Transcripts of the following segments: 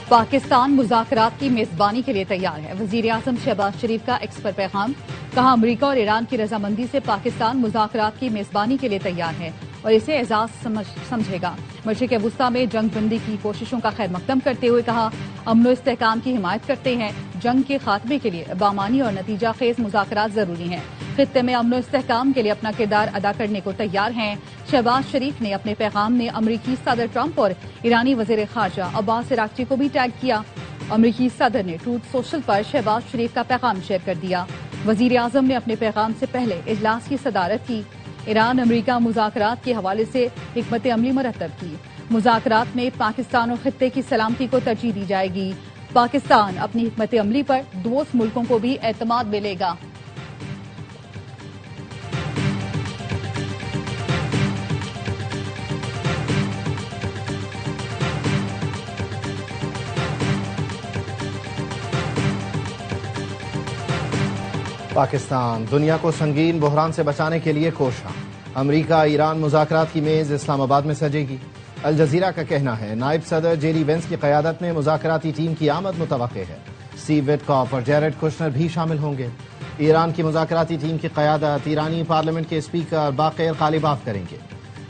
پاکستان مذاکرات کی میزبانی کے لیے تیار ہے۔ وزیر اعظم شہباز شریف کا ایکس پر پیغام، کہا امریکہ اور ایران کی رضامندی سے پاکستان مذاکرات کی میزبانی کے لیے تیار ہے اور اسے اعزاز سمجھے گا۔ مشرق وسطی میں جنگ بندی کی کوششوں کا خیر مقدم کرتے ہوئے کہا امن و استحکام کی حمایت کرتے ہیں، جنگ کے خاتمے کے لیے بامانی اور نتیجہ خیز مذاکرات ضروری ہیں، خطے میں امن و استحکام کے لیے اپنا کردار ادا کرنے کو تیار ہیں۔ شہباز شریف نے اپنے پیغام میں امریکی صدر ٹرمپ اور ایرانی وزیر خارجہ عباس اراغچی کو بھی ٹیگ کیا۔ امریکی صدر نے ٹروتھ سوشل پر شہباز شریف کا پیغام شیئر کر دیا۔ وزیر اعظم نے اپنے پیغام سے پہلے اجلاس کی صدارت کی۔ ایران امریکہ مذاکرات کے حوالے سے حکمت عملی مرتب کی۔ مذاکرات میں پاکستان اور خطے کی سلامتی کو ترجیح دی جائے گی۔ پاکستان اپنی حکمت عملی پر دوست ملکوں کو بھی اعتماد ملے گا۔ پاکستان دنیا کو سنگین بحران سے بچانے کے لیے کوشاں۔ امریکہ ایران مذاکرات کی میز اسلام آباد میں سجے گی۔ الجزیرہ کا کہنا ہے نائب صدر جے ڈی وینس کی قیادت میں مذاکراتی ٹیم کی آمد متوقع ہے۔ اسٹیو وٹکاف اور جیرڈ کشنر بھی شامل ہوں گے۔ ایران کی مذاکراتی ٹیم کی قیادت ایرانی پارلیمنٹ کے اسپیکر باقر غالباف کریں گے۔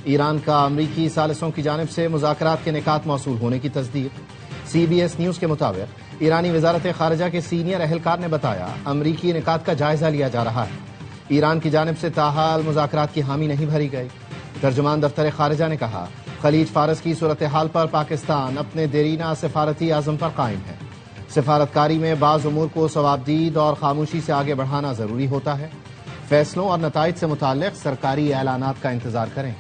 ایران کا امریکی ثالثوں کی جانب سے مذاکرات کے نکات موصول ہونے کی تصدیق۔ سی بی ایس نیوز کے مطابق ایرانی وزارت خارجہ کے سینئر اہلکار نے بتایا امریکی نکات کا جائزہ لیا جا رہا ہے۔ ایران کی جانب سے تاحال مذاکرات کی حامی نہیں بھری گئی۔ ترجمان دفتر خارجہ نے کہا خلیج فارس کی صورتحال پر پاکستان اپنے دیرینہ سفارتی عزم پر قائم ہے۔ سفارتکاری میں بعض امور کو صوابدید اور خاموشی سے آگے بڑھانا ضروری ہوتا ہے۔ فیصلوں اور نتائج سے متعلق سرکاری اعلانات کا انتظار کریں۔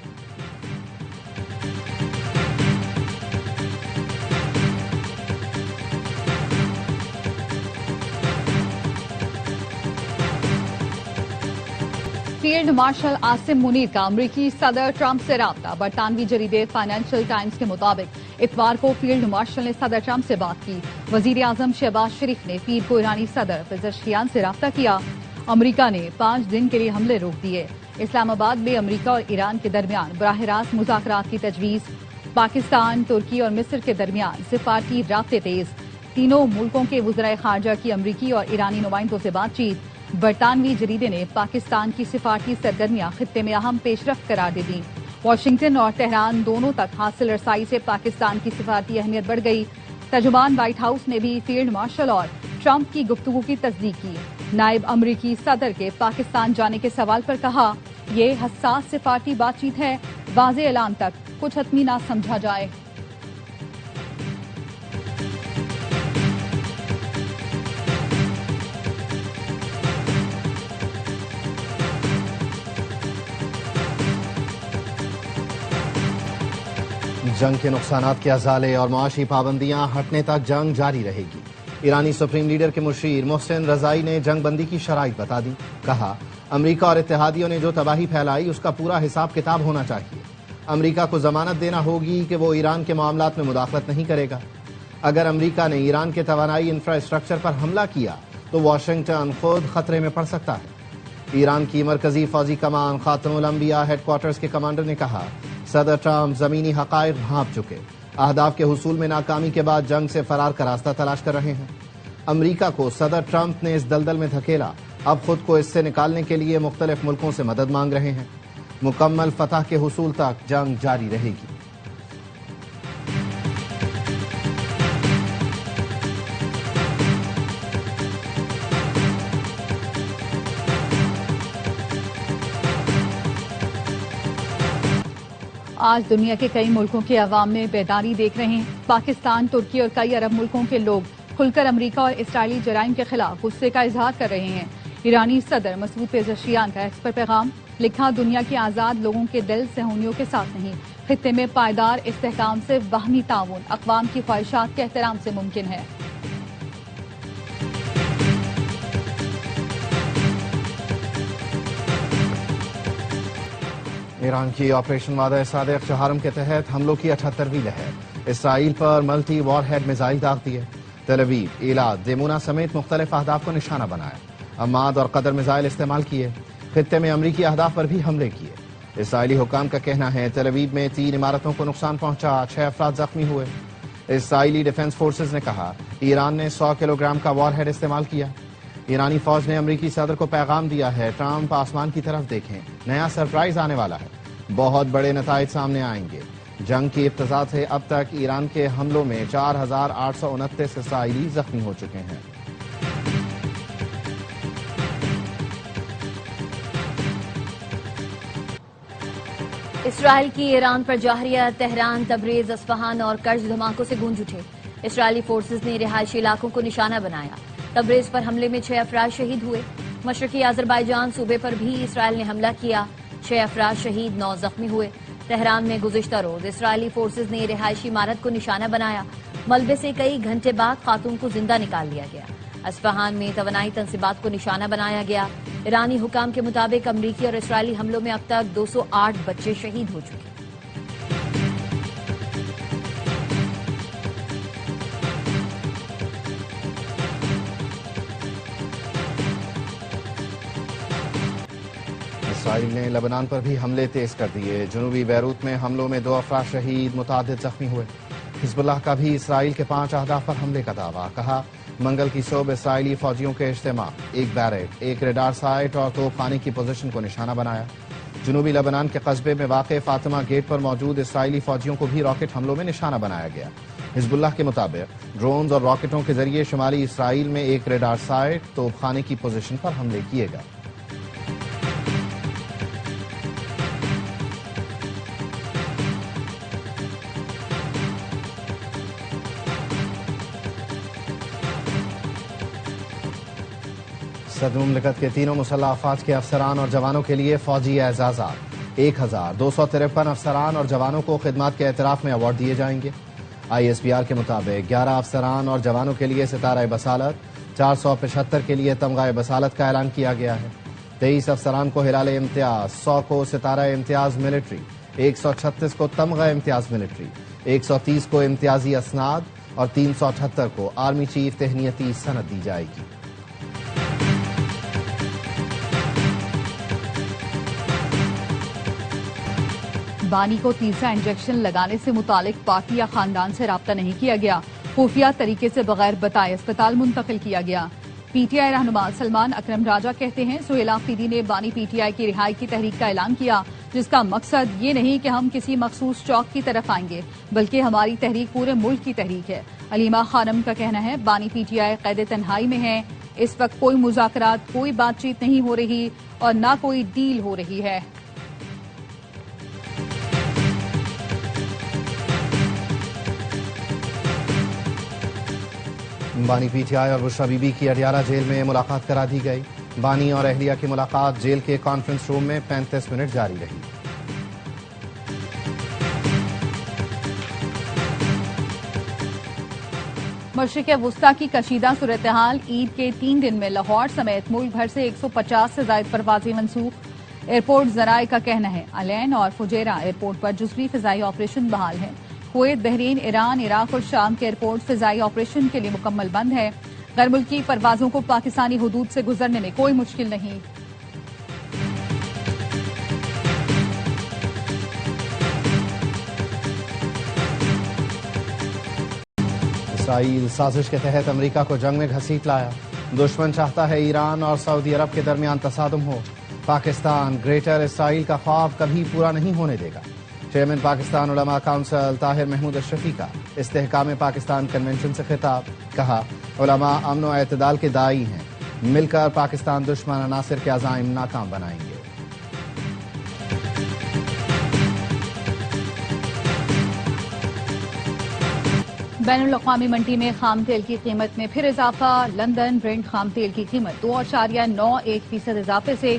فیلڈ مارشل عاصم منیر کا امریکی صدر ٹرمپ سے رابطہ۔ برطانوی جریدے فائنینشل ٹائمز کے مطابق اتوار کو فیلڈ مارشل نے صدر ٹرمپ سے بات کی۔ وزیر اعظم شہباز شریف نے پیر کو ایرانی صدر پزشکیان سے رابطہ کیا۔ امریکہ نے 5 دن کے لیے حملے روک دیے۔ اسلام آباد میں امریکہ اور ایران کے درمیان براہ راست مذاکرات کی تجویز۔ پاکستان، ترکی اور مصر کے درمیان سفارتی رابطے تیز۔ تینوں ملکوں کے وزرائے خارجہ کی امریکی اور ایرانی نمائندوں سے بات چیت۔ برطانوی جریدے نے پاکستان کی سفارتی سرگرمیاں خطے میں اہم پیش رفت قرار دے دیں۔ واشنگٹن اور تہران دونوں تک حاصل رسائی سے پاکستان کی سفارتی اہمیت بڑھ گئی۔ ترجمان وائٹ ہاؤس نے بھی فیلڈ مارشل اور ٹرمپ کی گفتگو کی تصدیق کی۔ نائب امریکی صدر کے پاکستان جانے کے سوال پر کہا یہ حساس سفارتی بات چیت ہے، واضح اعلان تک کچھ حتمی نہ سمجھا جائے۔ جنگ کے نقصانات کے ازالے اور معاشی پابندیاں ہٹنے تک جنگ جاری رہے گی۔ ایرانی سپریم لیڈر کے مشیر محسن رضائی نے جنگ بندی کی شرائط بتا دی۔ کہا امریکہ اور اتحادیوں نے جو تباہی پھیلائی اس کا پورا حساب کتاب ہونا چاہیے۔ امریکہ کو ضمانت دینا ہوگی کہ وہ ایران کے معاملات میں مداخلت نہیں کرے گا۔ اگر امریکہ نے ایران کے توانائی انفراسٹرکچر پر حملہ کیا تو واشنگٹن خود خطرے میں پڑ سکتا ہے۔ ایران کی مرکزی فوجی کمان خاتم الانبیاء ہیڈ کوارٹرز کے کمانڈر نے کہا صدر ٹرمپ زمینی حقائق بھانپ چکے، اہداف کے حصول میں ناکامی کے بعد جنگ سے فرار کا راستہ تلاش کر رہے ہیں۔ امریکہ کو صدر ٹرمپ نے اس دلدل میں دھکیلا، اب خود کو اس سے نکالنے کے لیے مختلف ملکوں سے مدد مانگ رہے ہیں۔ مکمل فتح کے حصول تک جنگ جاری رہے گی۔ آج دنیا کے کئی ملکوں کے عوام میں بیداری دیکھ رہے ہیں۔ پاکستان، ترکی اور کئی عرب ملکوں کے لوگ کھل کر امریکہ اور اسرائیلی جرائم کے خلاف غصے کا اظہار کر رہے ہیں۔ ایرانی صدر مسعود پزشکیان کا ایکس پر پیغام، لکھا دنیا کے آزاد لوگوں کے دل صہیونیوں کے ساتھ نہیں، خطے میں پائیدار استحکام سے باہمی تعاون اقوام کی خواہشات کے احترام سے ممکن ہے۔ ایران کی آپریشن وعدہ صادق چہارم کے تحت حملوں کی 78ویں لہر، اسرائیل پر ملٹی وار ہیڈ میزائل داغ دیے، تل ابیب، ایلات، دیمونا سمیت مختلف اہداف کو نشانہ بنایا، عماد اور قدر میزائل استعمال کیے، خطے میں امریکی اہداف پر بھی حملے کیے۔ اسرائیلی حکام کا کہنا ہے تل ابیب میں 3 عمارتوں کو نقصان پہنچا، 6 افراد زخمی ہوئے۔ اسرائیلی ڈیفنس فورسز نے کہا ایران نے 100 کلو گرام کا وار ہیڈ استعمال کیا۔ ایرانی فوج نے امریکی صدر کو پیغام دیا ہے ٹرمپ آسمان کی طرف دیکھیں، نیا سرپرائز آنے والا ہے، بہت بڑے نتائج سامنے آئیں گے۔ جنگ کی ابتدا سے اب تک ایران کے حملوں میں 4829 اسرائیلی زخمی ہو چکے ہیں۔ اسرائیل کی ایران پر جوہریہ تہران، تبریز، اصفہان اور کرج دھماکوں سے گونج اٹھے۔ اسرائیلی فورسز نے رہائشی علاقوں کو نشانہ بنایا۔ تبریز پر حملے میں 6 افراد شہید ہوئے۔ مشرقی آذربائیجان صوبے پر بھی اسرائیل نے حملہ کیا، 6 افراد شہید، 9 زخمی ہوئے۔ تہران میں گزشتہ روز اسرائیلی فورسز نے رہائشی عمارت کو نشانہ بنایا، ملبے سے کئی گھنٹے بعد خاتون کو زندہ نکال لیا گیا۔ اصفہان میں توانائی تنصیبات کو نشانہ بنایا گیا۔ ایرانی حکام کے مطابق امریکی اور اسرائیلی حملوں میں اب تک 208 بچے شہید ہو چکے۔ اسرائیل نے لبنان پر بھی حملے تیز کر دیے۔ جنوبی بیروت میں حملوں میں 2 افراد شہید، متعدد زخمی ہوئے۔ حزب اللہ کا بھی اسرائیل کے 5 اہداف پر حملے کا دعویٰ، کہا منگل کی صبح اسرائیلی فوجیوں کے اجتماع، 1 بیرک، 1 ریڈار سائٹ اور توپ خانے کی پوزیشن کو نشانہ بنایا۔ جنوبی لبنان کے قصبے میں واقع فاطمہ گیٹ پر موجود اسرائیلی فوجیوں کو بھی راکٹ حملوں میں نشانہ بنایا گیا۔ حزب اللہ کے مطابق ڈرونز اور راکٹوں کے ذریعے شمالی اسرائیل میں 1 ریڈار سائٹ، توپ خانے کی پوزیشن پر حملے کیے گئے۔ صدر مملکت کے تینوں مسلح افواج کے افسران اور جوانوں کے لیے فوجی اعزازات، 1253 افسران اور جوانوں کو خدمات کے اعتراف میں ایوارڈ دیے جائیں گے۔ ISPR کے مطابق 11 افسران اور جوانوں کے لیے ستارہ بصالت، 475 کے لیے تمغہ بصالت کا اعلان کیا گیا ہے۔ 23 افسران کو ہلال امتیاز، 100 کو ستارہ امتیاز ملٹری، 136 کو تمغہ امتیاز ملٹری، 130 کو امتیازی اسناد اور 378 کو آرمی چیف تہنیتی سند دی جائے گی۔ بانی کو تیسرا انجیکشن لگانے سے متعلق پارٹی یا خاندان سے رابطہ نہیں کیا گیا، خفیہ طریقے سے بغیر بتائے اسپتال منتقل کیا گیا۔ PTI رہنما سلمان اکرم راجہ کہتے ہیں سہیل آفریدی نے بانی PTI کی رہائی کی تحریک کا اعلان کیا، جس کا مقصد یہ نہیں کہ ہم کسی مخصوص چوک کی طرف آئیں گے، بلکہ ہماری تحریک پورے ملک کی تحریک ہے۔ علیمہ خانم کا کہنا ہے بانی PTI قید تنہائی میں ہے، اس وقت کوئی مذاکرات، کوئی بات چیت نہیں ہو رہی اور نہ کوئی ڈیل ہو رہی ہے۔ بانی PTI اور بشرا بی بی کی اڈیالہ جیل میں ملاقات کرا دی گئی۔ بانی اور اہلیہ کی ملاقات جیل کے کانفرنس روم میں 35 منٹ جاری رہی۔ مشرق وسطی کی کشیدہ صورتحال، عید کے 3 دن میں لاہور سمیت ملک بھر سے 150 سے زائد پروازیں منسوخ۔ ایئرپورٹ ذرائع کا کہنا ہے الین اور فجیرہ ایئرپورٹ پر جزوی فضائی آپریشن بحال ہے۔ کویت، بحرین، ایران، عراق اور شام کے ایئرپورٹ فضائی آپریشن کے لیے مکمل بند ہے۔ غیر ملکی پروازوں کو پاکستانی حدود سے گزرنے میں کوئی مشکل نہیں۔ اسرائیل سازش کے تحت امریکہ کو جنگ میں گھسیٹ لایا۔ دشمن چاہتا ہے ایران اور سعودی عرب کے درمیان تصادم ہو۔ پاکستان گریٹر اسرائیل کا خواب کبھی پورا نہیں ہونے دے گا۔ چیئرمین پاکستان علماء کونسل طاہر محمود اشرفی کا استحکام پاکستان کنونشن سے خطاب، کہا علماء امن و اعتدال کے داعی ہیں، مل کر پاکستان دشمن عناصر کے عزائم ناکام بنائیں گے۔ بین الاقوامی منڈی میں خام تیل کی قیمت میں پھر اضافہ۔ لندن برنٹ خام تیل کی قیمت 2.91% اضافے سے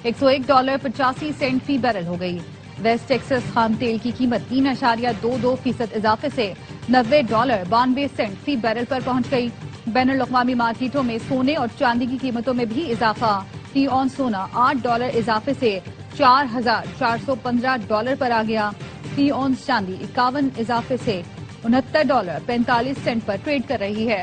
$101.85 فی بیرل ہو گئی۔ ویسٹ ٹیکسس خام تیل کی قیمت 3.22% اضافے سے $90.92 فی بیرل پر پہنچ گئی۔ بین الاقوامی مارکیٹوں میں سونے اور چاندی کی قیمتوں میں بھی اضافہ۔ فی اونس سونا $8 اضافے سے $4,415 پر آ گیا۔ فی اونس چاندی 51 اضافے سے $69.45 پر ٹریڈ کر رہی ہے۔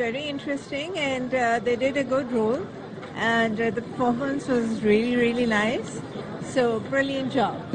Very interesting, and they did a good role, and the performance was really nice. So brilliant job.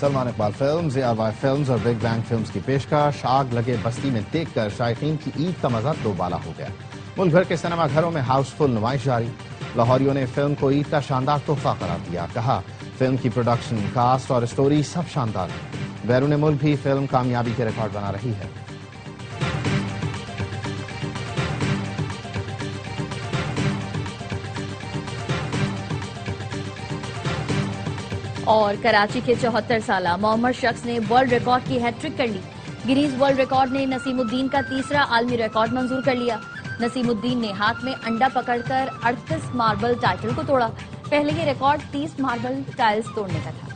Salman Iqbal films, ARY films اور بگ بینگ فلمز کی پیشکش آگ لگے بستی میں دیکھ کر شائقین کی عید کا مزہ دوبالا ہو گیا۔ ملک بھر کے سنیما گھروں میں ہاؤس فل نمائش جاری۔ لاہوریوں نے فلم کو عید کا شاندار تحفہ قرار دیا۔ کہا فلم کی پروڈکشن، کاسٹ اور اسٹوری سب شاندار ہے۔ بیرون ملک بھی فلم کامیابی کے ریکارڈ بنا رہی ہے۔ اور کراچی کے 74 سالہ معمر شخص نے ورلڈ ریکارڈ کی ہیٹ ٹرک کر لی۔ گنیز ورلڈ ریکارڈ نے نسیم الدین کا تیسرا عالمی ریکارڈ منظور کر لیا۔ نسیم الدین نے ہاتھ میں انڈا پکڑ کر 38 ماربل ٹائٹل کو توڑا۔ پہلے یہ ریکارڈ 30 ماربل ٹائلز توڑنے کا تھا۔